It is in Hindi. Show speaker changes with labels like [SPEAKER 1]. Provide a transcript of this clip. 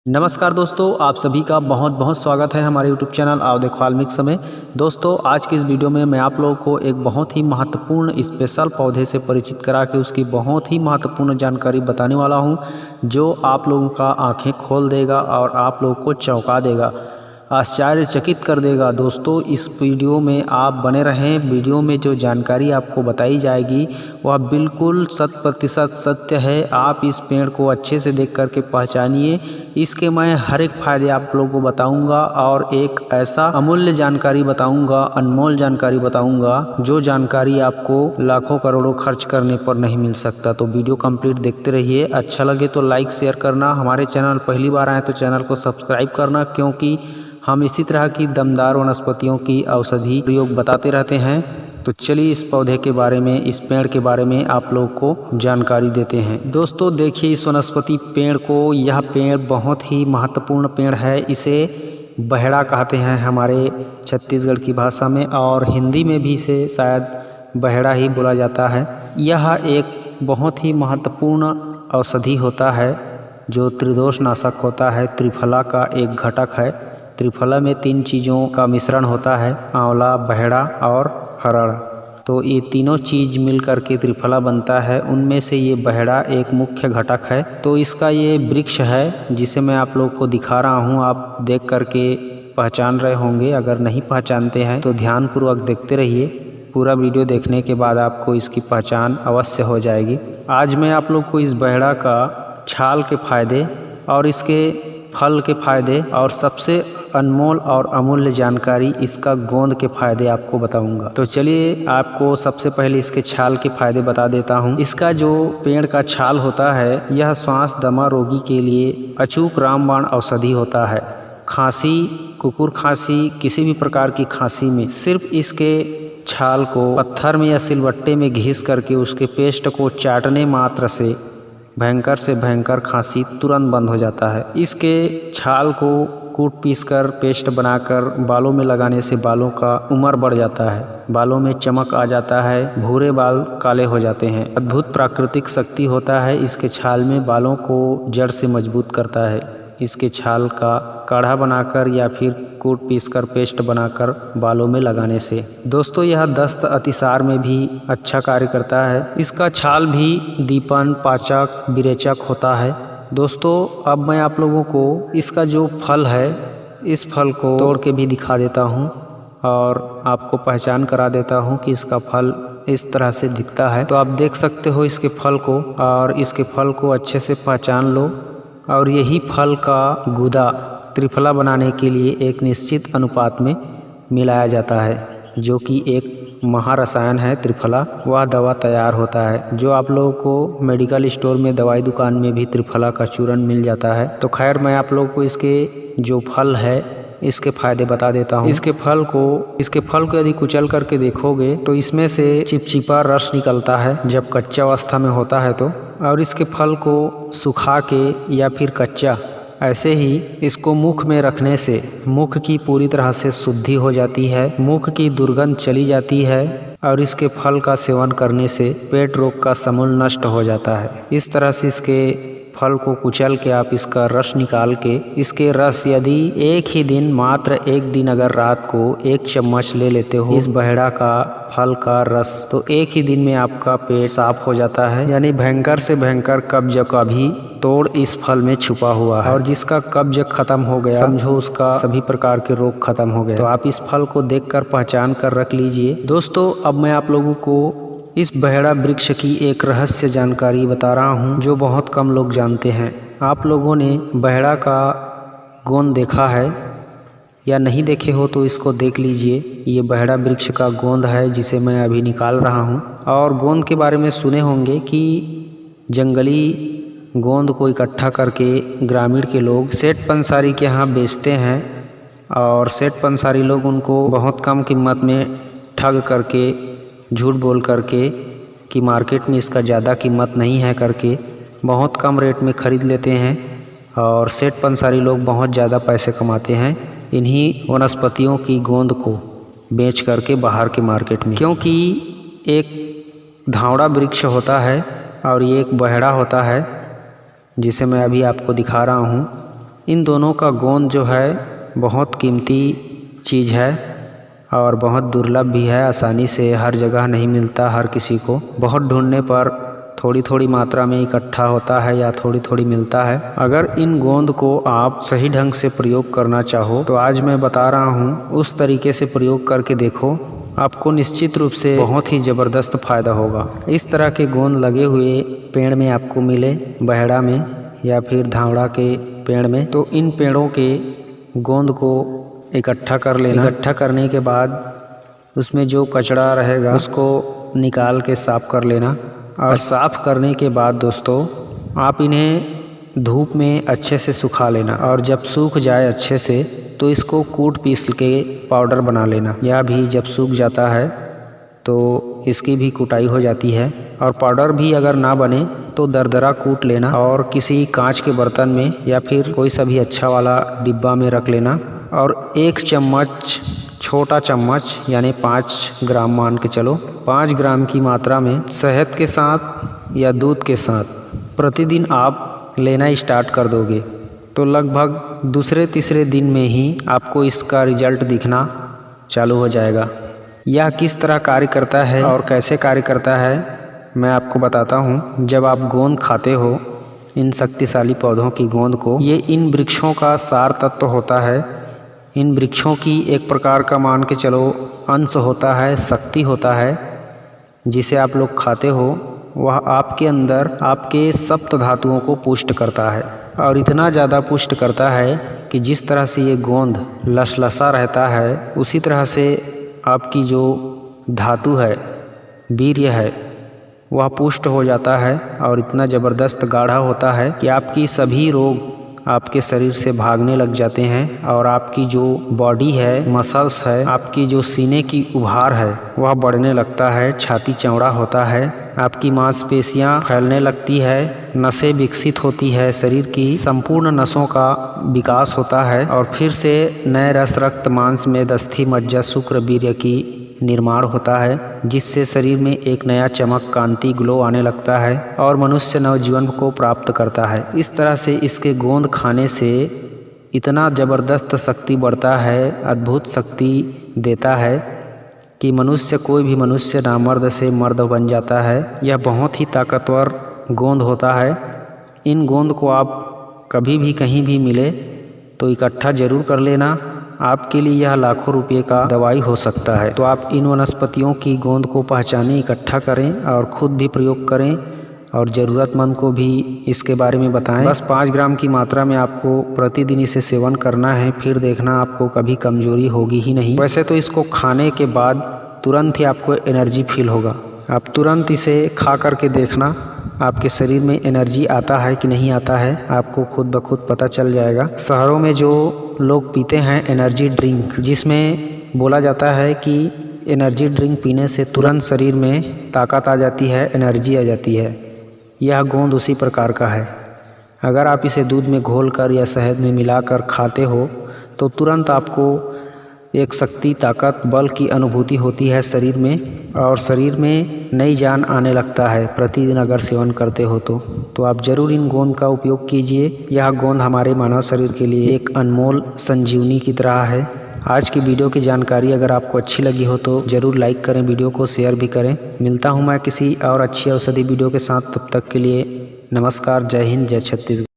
[SPEAKER 1] नमस्कार दोस्तों, आप सभी का बहुत बहुत स्वागत है हमारे YouTube चैनल आओ देखो वाल्मीकि में। दोस्तों, आज की इस वीडियो में मैं आप लोगों को एक बहुत ही महत्वपूर्ण स्पेशल पौधे से परिचित करा के उसकी बहुत ही महत्वपूर्ण जानकारी बताने वाला हूं, जो आप लोगों का आंखें खोल देगा और आप लोगों को चौंका देगा, आश्चर्यचकित कर देगा। दोस्तों, इस वीडियो में आप बने रहें। वीडियो में जो जानकारी आपको बताई जाएगी वह बिल्कुल 100% सत्य है। आप इस पेड़ को अच्छे से देख करके पहचानिए। इसके मैं हर एक फ़ायदे आप लोगों को बताऊंगा और एक ऐसा अमूल्य जानकारी बताऊंगा, अनमोल जानकारी बताऊंगा, जो जानकारी आपको लाखों करोड़ों खर्च करने पर नहीं मिल सकता। तो वीडियो कंप्लीट देखते रहिए। अच्छा लगे तो लाइक शेयर करना। हमारे चैनल पहली बार आए तो चैनल को सब्सक्राइब करना, क्योंकि हम इसी तरह की दमदार वनस्पतियों की औषधि प्रयोग बताते रहते हैं। तो चलिए इस पौधे के बारे में, इस पेड़ के बारे में आप लोग को जानकारी देते हैं। दोस्तों देखिए इस वनस्पति पेड़ को। यह पेड़ बहुत ही महत्वपूर्ण पेड़ है। इसे बहेड़ा कहते हैं हमारे छत्तीसगढ़ की भाषा में, और हिंदी में भी इसे शायद बहेड़ा ही बोला जाता है। यह एक बहुत ही महत्वपूर्ण औषधि होता है जो त्रिदोष नाशक होता है। त्रिफला का एक घटक है। त्रिफला में 3 चीज़ों का मिश्रण होता है, आंवला, बहेड़ा और हरड़। तो ये तीनों चीज़ मिल करके त्रिफला बनता है। उनमें से ये बहेड़ा एक मुख्य घटक है। तो इसका ये वृक्ष है जिसे मैं आप लोग को दिखा रहा हूँ। आप देख करके पहचान रहे होंगे। अगर नहीं पहचानते हैं तो ध्यानपूर्वक देखते रहिए। पूरा वीडियो देखने के बाद आपको इसकी पहचान अवश्य हो जाएगी। आज मैं आप लोग को इस बहेड़ा का छाल के फायदे और इसके फल के फायदे और सबसे अनमोल और अमूल्य जानकारी इसका गोंद के फायदे आपको बताऊंगा। तो चलिए आपको सबसे पहले इसके छाल के फायदे बता देता हूं। इसका जो पेड़ का छाल होता है, यह श्वास दमा रोगी के लिए अचूक रामबाण औषधि होता है। खांसी, कुकुर खांसी, किसी भी प्रकार की खांसी में सिर्फ इसके छाल को पत्थर में या सिलबट्टे में घिस करके उसके पेस्ट को चाटने मात्र से भयंकर से भयंकर खांसी तुरंत बंद हो जाता है। इसके छाल को कूट पीस कर पेस्ट बनाकर बालों में लगाने से बालों का उम्र बढ़ जाता है, बालों में चमक आ जाता है, भूरे बाल काले हो जाते हैं। अद्भुत प्राकृतिक शक्ति होता है इसके छाल में, बालों को जड़ से मजबूत करता है। इसके छाल का काढ़ा बनाकर या फिर कूट पीस कर पेस्ट बनाकर बालों में लगाने से। दोस्तों, यह दस्त अतिसार में भी अच्छा कार्य करता है। इसका छाल भी दीपन, पाचक, विरेचक होता है। दोस्तों, अब मैं आप लोगों को इसका जो फल है, इस फल को तोड़ के भी दिखा देता हूँ और आपको पहचान करा देता हूँ कि इसका फल इस तरह से दिखता है। तो आप देख सकते हो इसके फल को, और इसके फल को अच्छे से पहचान लो। और यही फल का गूदा त्रिफला बनाने के लिए एक निश्चित अनुपात में मिलाया जाता है, जो कि एक महारसायन है त्रिफला। वह दवा तैयार होता है, जो आप लोगों को मेडिकल स्टोर में, दवाई दुकान में भी त्रिफला का चूर्ण मिल जाता है। तो खैर, मैं आप लोगों को इसके जो फल है इसके फायदे बता देता हूँ। इसके फल को यदि कुचल करके देखोगे तो इसमें से चिपचिपा रस निकलता है जब कच्चा अवस्था में होता है तो। और इसके फल को सुखा के या फिर कच्चा ऐसे ही इसको मुख में रखने से मुख की पूरी तरह से शुद्धि हो जाती है, मुख की दुर्गंध चली जाती है, और इसके फल का सेवन करने से पेट रोग का समूल नष्ट हो जाता है। इस तरह से इसके फल को कुचल के आप इसका रस निकाल के, इसके रस यदि एक ही दिन, मात्र एक दिन अगर रात को 1 चम्मच ले लेते हो इस बहेड़ा का फल का रस, तो एक ही दिन में आपका पेट साफ हो जाता है। यानी भयंकर से भयंकर कब्ज का भी तोड़ इस फल में छुपा हुआ है, और जिसका कब्ज खत्म हो गया, समझो उसका सभी प्रकार के रोग खत्म हो गए। तो आप इस फल को देखकर पहचान कर रख लीजिए। दोस्तों, अब मैं आप लोगों को इस बहेड़ा वृक्ष की एक रहस्य जानकारी बता रहा हूँ, जो बहुत कम लोग जानते हैं। आप लोगों ने बहेड़ा का गोंद देखा है या नहीं देखे हो तो इसको देख लीजिए। ये बहेड़ा वृक्ष का गोंद है जिसे मैं अभी निकाल रहा हूँ। और गोंद के बारे में सुने होंगे कि जंगली गोंद को इकट्ठा करके ग्रामीण के लोग सेठ पंसारी के यहाँ बेचते हैं, और सेठ पंसारी लोग उनको बहुत कम कीमत में ठग करके, झूठ बोल करके कि मार्केट में इसका ज़्यादा कीमत नहीं है करके बहुत कम रेट में ख़रीद लेते हैं, और सेठ पंसारी लोग बहुत ज़्यादा पैसे कमाते हैं इन्हीं वनस्पतियों की गोंद को बेच करके बाहर के मार्केट में। क्योंकि एक धावड़ा वृक्ष होता है और ये एक बहेड़ा होता है जिसे मैं अभी आपको दिखा रहा हूँ। इन दोनों का गोंद जो है बहुत कीमती चीज़ है और बहुत दुर्लभ भी है। आसानी से हर जगह नहीं मिलता हर किसी को। बहुत ढूंढने पर थोड़ी थोड़ी मात्रा में इकट्ठा होता है या थोड़ी थोड़ी मिलता है। अगर इन गोंद को आप सही ढंग से प्रयोग करना चाहो तो आज मैं बता रहा हूँ, उस तरीके से प्रयोग करके देखो, आपको निश्चित रूप से बहुत ही ज़बरदस्त फ़ायदा होगा। इस तरह के गोंद लगे हुए पेड़ में आपको मिले, बहेड़ा में या फिर धावड़ा के पेड़ में, तो इन पेड़ों के गोंद को इकट्ठा कर लेना। इकट्ठा करने के बाद उसमें जो कचरा रहेगा उसको निकाल के साफ़ कर लेना। और साफ़ करने के बाद दोस्तों आप इन्हें धूप में अच्छे से सुखा लेना, और जब सूख जाए अच्छे से तो इसको कूट पीस के पाउडर बना लेना। यह भी जब सूख जाता है तो इसकी भी कुटाई हो जाती है। और पाउडर भी अगर ना बने तो दरदरा कूट लेना और किसी कांच के बर्तन में या फिर कोई सा भी अच्छा वाला डिब्बा में रख लेना। और 1 चम्मच, छोटा चम्मच यानी 5 ग्राम मान के चलो, 5 ग्राम की मात्रा में शहद के साथ या दूध के साथ प्रतिदिन आप लेना स्टार्ट कर दोगे तो लगभग दूसरे तीसरे दिन में ही आपको इसका रिजल्ट दिखना चालू हो जाएगा। यह किस तरह कार्य करता है और कैसे कार्य करता है मैं आपको बताता हूँ। जब आप गोंद खाते हो इन शक्तिशाली पौधों की गोंद को, ये इन वृक्षों का सार तत्व होता है। इन वृक्षों की एक प्रकार का मान के चलो अंश होता है, शक्ति होता है, जिसे आप लोग खाते हो। वह आपके अंदर आपके सप्त धातुओं को पुष्ट करता है, और इतना ज़्यादा पुष्ट करता है कि जिस तरह से ये गोंद लसलसा रहता है उसी तरह से आपकी जो धातु है, वीर्य है, वह पुष्ट हो जाता है और इतना ज़बरदस्त गाढ़ा होता है कि आपकी सभी रोग आपके शरीर से भागने लग जाते हैं। और आपकी जो बॉडी है, मसल्स है, आपकी जो सीने की उभार है वह बढ़ने लगता है, छाती चौड़ा होता है, आपकी मांसपेशियां फैलने लगती है, नसें विकसित होती है, शरीर की संपूर्ण नसों का विकास होता है, और फिर से नए रस, रक्त, मांस में अस्थि, मज्जा, शुक्र, वीर्य की निर्माण होता है, जिससे शरीर में एक नया चमक, कांति, ग्लो आने लगता है और मनुष्य नवजीवन को प्राप्त करता है। इस तरह से इसके गोंद खाने से इतना ज़बरदस्त शक्ति बढ़ता है, अद्भुत शक्ति देता है कि मनुष्य, कोई भी मनुष्य नामर्द से मर्द बन जाता है। यह बहुत ही ताकतवर गोंद होता है। इन गोंद को आप कभी भी कहीं भी मिले तो इकट्ठा ज़रूर कर लेना। आपके लिए यह लाखों रुपये का दवाई हो सकता है। तो आप इन वनस्पतियों की गोंद को पहचानें, इकट्ठा करें और ख़ुद भी प्रयोग करें और ज़रूरतमंद को भी इसके बारे में बताएं। बस 5 ग्राम की मात्रा में आपको प्रतिदिन इसे सेवन करना है, फिर देखना आपको कभी कमजोरी होगी ही नहीं। वैसे तो इसको खाने के बाद तुरंत ही आपको एनर्जी फील होगा। आप तुरंत इसे खा करके देखना आपके शरीर में एनर्जी आता है कि नहीं आता है, आपको खुद ब खुद पता चल जाएगा। शहरों में जो लोग पीते हैं एनर्जी ड्रिंक, जिसमें बोला जाता है कि एनर्जी ड्रिंक पीने से तुरंत शरीर में ताकत आ जाती है, एनर्जी आ जाती है, यह गोंद उसी प्रकार का है। अगर आप इसे दूध में घोलकर या शहद में मिलाकर खाते हो तो तुरंत आपको एक शक्ति, ताकत, बल की अनुभूति होती है शरीर में, और शरीर में नई जान आने लगता है प्रतिदिन अगर सेवन करते हो तो आप ज़रूर इन गोंद का उपयोग कीजिए। यह गोंद हमारे मानव शरीर के लिए एक अनमोल संजीवनी की तरह है। आज की वीडियो की जानकारी अगर आपको अच्छी लगी हो तो ज़रूर लाइक करें, वीडियो को शेयर भी करें। मिलता हूँ मैं किसी और अच्छी औषधि वीडियो के साथ, तब तक के लिए नमस्कार, जय हिंद, जय छत्तीसगढ़।